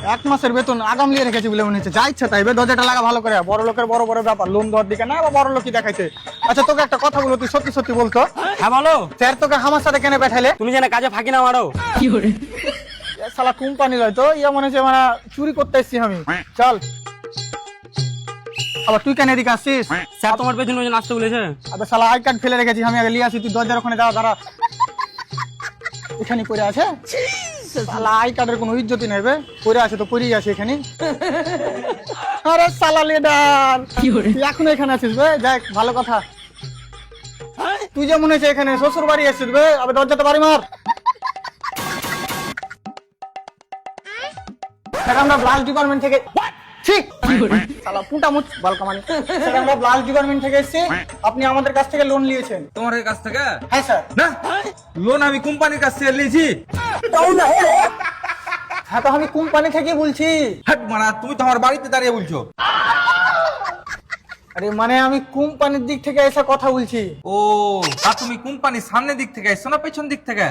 1 মাসের বেতন আগাম লিয়ে রেখেছি বলে মনে হচ্ছে, যা ইচ্ছা তাই দরজাটা লাগা ভালো করে। বড় লোকের বড় বড় ব্যাপার, লোন দেওয়ার দিকে না বা বড় লোকই দেখাইছে। আচ্ছা তোকে একটা কথা বলো, তুই সত্যি সত্যি বলতো, হ্যাঁ বলো। স্যার তোকে আমার সাথে কেন পাঠাইলে? তুমি যেন কাজে ফাঁকি না মারো। এ শালা কোম্পানি লয় তো, ইয়া মনে হচ্ছে মানে চুরি করতে এসছি আমি। চল আবার তুই কেন এদিকে আসছিস? স্যার তোমার পেছনে ওই জন্য আসতে বলেছে। আবে শালা আই কার্ড ফেলে রেখেছি আমি, আগে লিয়ে আসি। তুই দরজার ওখানে যাওয়া দাঁড়া, এখানে পড়ে আছে। শালা আই কার্ডের কোনো ইজ্জতই নেই বে, পড়ে আছে তো পড়েই আছে এখানে। আরে শালা লিডার, তুই এখনো এখানে আছিস বে? যাক ভালো কথা। তুই যে মনে হচ্ছে এখানে শ্বশুর বাড়ি এসেছিস বে, আবে দরজাটা বাড়ি মার। স্যার আমরা ব্লাড ডিপার্টমেন্ট থেকে, ঠিক শালা পুঁটা মুচ বালকামানি। স্যার আমরা ব্লাড ডিপার্টমেন্ট থেকে এসেছি, আপনি আমাদের কাছ থেকে লোন নিয়েছেন। তোমার কাছ থেকে? হ্যাঁ স্যার। না, লোন আমি কোম্পানির কাছ থেকে নিয়েছি। হ্যাঁ তো আমি কোম্পানি থেকে বলছি। হাট মারা, তুমি তো আমার বাড়িতে দাঁড়িয়ে বলছো। আরে মানে আমি কোম্পানির দিক থেকে এসে কথা বলছি। ও, তা তুমি কোম্পানির সামনের দিক থেকে এসছো না পেছন দিক থেকে?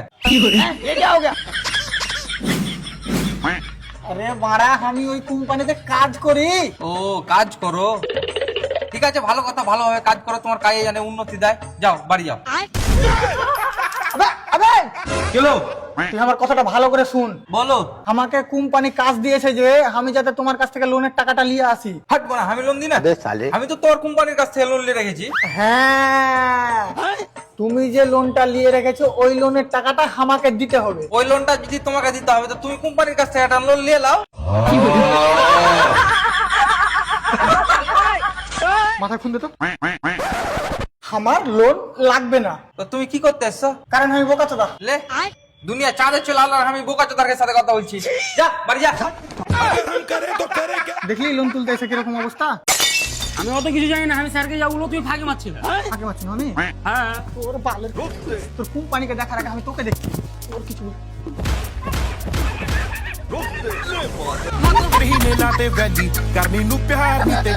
আরে মারা, আমি ওই কোম্পানিতে কাজ করি। ও, কাজ করো, ঠিক আছে, ভালো কথা, ভালোভাবে কাজ করো, তোমার কাজে জানে উন্নতি দেয়। যাও বাড়ি যাও। আবে আবে গেলো? তুই আমার কথাটা ভালো করে শুন। বলো। আমাকে কোম্পানি কাজ দিয়েছে যে আমি যাতে তোমার কাছ থেকে লোনের টাকাটা নিয়ে আসি। হাট মারা, আমি লোন দিই না? আমি তো তোমার কোম্পানির কাছ থেকে লোন নিয়ে রেখেছি। হ্যাঁ, তুমি যে লোনটা নিয়ে রেখেছো ওই লোনের টাকাটা আমাকে দিতে হবে। ওই লোনটা যদি তোমাকে দিতে হবে তো তুমি কোম্পানির কাছ থেকে একটা লোন নিয়ে নাও। মাথা খুন দে তো। আমার লোন লাগবে না। তো তুমি কি করতে এসছো? কারণ আমি বোকাচোদা। লে, দুনিয়া চাঁদে চলে আল্লাহ, আমি বোকাচোদার সাথে কথা বলছি। যা বাড়ি যা। দেখলি লোন তুলতে এসে কিরকম অবস্থা। আমি অত কিছু জানি না, আমি স্যারকে যা বলবো তুমি ফাঁকি মারছিলে। আগে পাচ্ছি না আমি। হ্যাঁ তোর বালের, তোর কোম্পানিকে দেখার আগে আমি তোকে দেখছি। তোর কিছু Rihine na te valley, carne no piar ni te